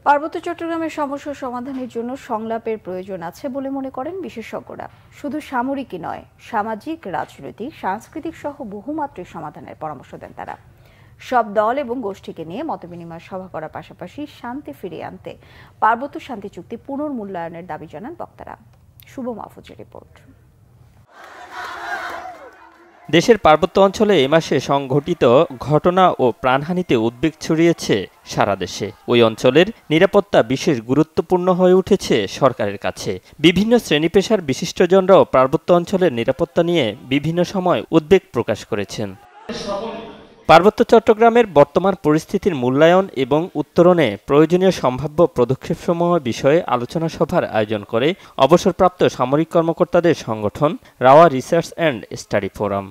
পার্বত্য চট্টগ্রামের সমস্যা সমাধানের জন্য সংলাপের প্রয়োজন আছে বলে মনে করেন বিশেষজ্ঞরা। শুধু সামরিকই নয়, সামাজিক, রাজনৈতিক, সাংস্কৃতিক সহ বহুমাত্রিক সমাধানের পরামর্শ দেন তারা। সব দল এবং গোষ্ঠীকে নিয়ে মতবিনিময় সভা করার পাশাপাশি শান্তি ফিরিয়ে আনতে পার্বত্য শান্তি চুক্তি পুনর্মূল্যায়নের দাবি জানান বক্তারা। শুভ মাহফুজের রিপোর্ট। দেশের পার্বত্য অঞ্চলে এ মাসে সংঘটিত ঘটনা ও প্রাণহানিতে উদ্বেগ ছড়িয়েছে সারা দেশে। ওই অঞ্চলের নিরাপত্তা বিশেষ গুরুত্বপূর্ণ হয়ে উঠেছে সরকারের কাছে। বিভিন্ন শ্রেণী পেশার বিশিষ্টজনরাও পার্বত্য অঞ্চলের নিরাপত্তা নিয়ে বিভিন্ন সময় উদ্বেগ প্রকাশ করেছেন। পার্বত্য চট্টগ্রামের বর্তমান পরিস্থিতির মূল্যায়ন এবং উত্তরণে প্রয়োজনীয় সম্ভাব্য পদক্ষেপসমূহ বিষয়ে আলোচনা সভার আয়োজন করে অবসরপ্রাপ্ত সামরিক কর্মকর্তাদের সংগঠন rava research and study forum.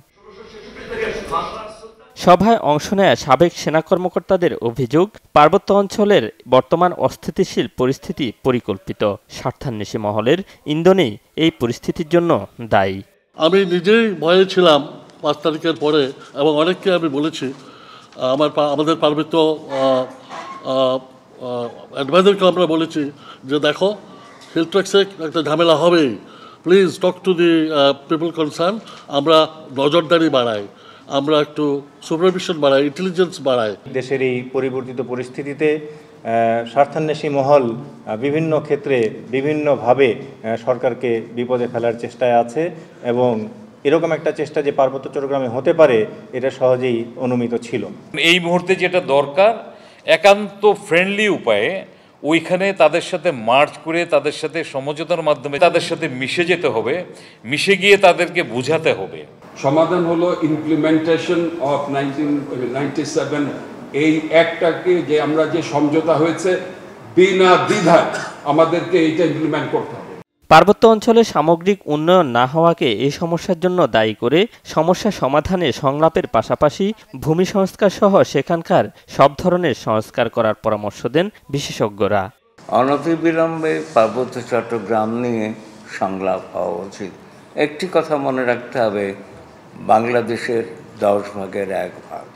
সভায় অংশ নেয়া সাবেক সেনা কর্মকর্তাদের অভিযোগ, পার্বত্য অঞ্চলের বর্তমান অস্থিতিশীল পরিস্থিতি পরিকল্পিত স্বার্থান্বেষী মহলের ইন্ধনেই এই পরিস্থিতির জন্য দায়ী। আমি নিজেই ভয়ে ছিলাম 5 তারিখের পরে, এবং অনেককে আমি বলেছি, আমাদের পার্বত্য অ্যাডভাইজারকে আমরা বলেছি যে দেখো, হিলট্রেক্সে একটা ঝামেলা হবেই, please talk to the people concern. আমরা নজরদারি বাড়াই, আমরা একটু সুপারভিশন বাড়াই, ইন্টেলিজেন্স বাড়াই। দেশের এই পরিবর্তিত পরিস্থিতিতে স্বার্থান্বেষী মহল বিভিন্ন ক্ষেত্রে বিভিন্নভাবে সরকারকে বিপদে ফেলার চেষ্টায় আছে, এবং এরকম একটা চেষ্টা যে পার্বত্য চট্টগ্রামে হতে পারে এটা সহজেই অনুমিত ছিল। এই মুহূর্তে যেটা দরকার, একান্ত ফ্রেন্ডলি উপায়ে ওইখানে তাদের সাথে মার্চ করে তাদের সাথে সমঝোতার মাধ্যমে তাদের সাথে মিশে যেতে হবে, মিশে গিয়ে তাদেরকে বোঝাতে হবে। সমাধান হলো ইমপ্লিমেন্টেশন অফ 1997 এই অ্যাক্টটাকে, যে আমরা যে সমঝোতা হয়েছে বিনা দ্বিধায় আমাদেরকে এইটা ইমপ্লিমেন্ট করতে হবে। পার্বত্য অঞ্চলে সামগ্রিক উন্নয়ন না হওয়াকে এই সমস্যার জন্য দায়ী করে সমস্যা সমাধানে সংলাপের পাশাপাশি ভূমি সংস্কার সহ সেখানকার সব ধরনের সংস্কার করার পরামর্শ দেন বিশেষজ্ঞরা। অনতিবিলম্বে পার্বত্য চট্টগ্রাম নিয়ে সংলাপ হওয়া উচিত। একটি কথা মনে রাখতে হবে, বাংলাদেশের 10 ভাগের 1 ভাগ।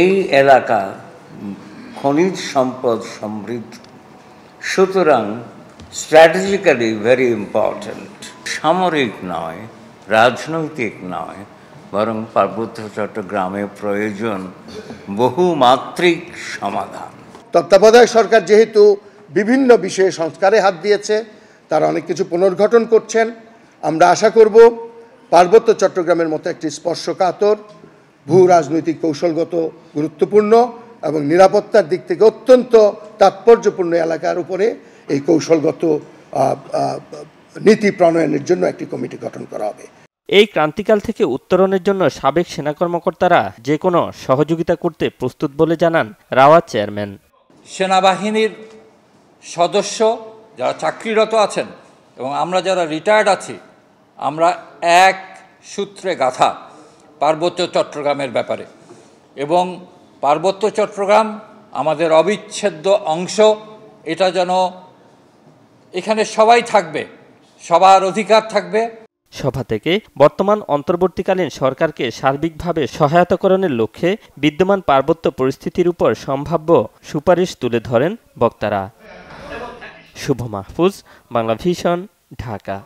এই এলাকা খনিজ সম্পদ সমৃদ্ধ, সুতরাং স্ট্র্যাটেজিক্যালি ভেরি ইম্পর্ট্যান্ট। সামরিক নয়, রাজনৈতিক নয়, বরং পার্বত্য চট্টগ্রামে প্রয়োজন বহুমাত্রিক সমাধান। তত্ত্বাবধায়ক সরকার যেহেতু বিভিন্ন বিষয়ে সংস্কারে হাত দিয়েছে, তারা অনেক কিছু পুনর্গঠন করছেন। আমরা আশা করব পার্বত্য চট্টগ্রামের মতো একটি স্পর্শকাতর, ভূ রাজনৈতিক কৌশলগত গুরুত্বপূর্ণ এবং নিরাপত্তার দিক থেকে অত্যন্ত তাৎপর্যপূর্ণ এলাকার উপরে এই কৌশলগত নীতি প্রণয়নের জন্য একটি কমিটি গঠন করা হবে। এই ক্রান্তিকাল থেকে উত্তরণের জন্য সাবেক সেনা কর্মকর্তারা যে কোনো সহযোগিতা করতে প্রস্তুত বলে জানান রাওয়া চেয়ারম্যান। সেনাবাহিনীর সদস্য যারা চাকরিরত আছেন এবং আমরা যারা রিটায়ার্ড আছি, আমরা এক সূত্রে গাঁথা পার্বত্য চট্টগ্রামের ব্যাপারে, এবং পার্বত্য চট্টগ্রাম আমাদের অবিচ্ছেদ্য অংশ। এটা যেন এখানে সবাই থাকবে, সবার অধিকার থাকবে। সভা থেকে বর্তমান অন্তর্বর্তীকালীন সরকারকে সার্বিকভাবে সহায়তাকরণের লক্ষ্যে বিদ্যমান পার্বত্য পরিস্থিতির উপর সম্ভাব্য সুপারিশ তুলে ধরেন বক্তারা। শুভ মাহফুজ, বাংলা ভিশন, ঢাকা।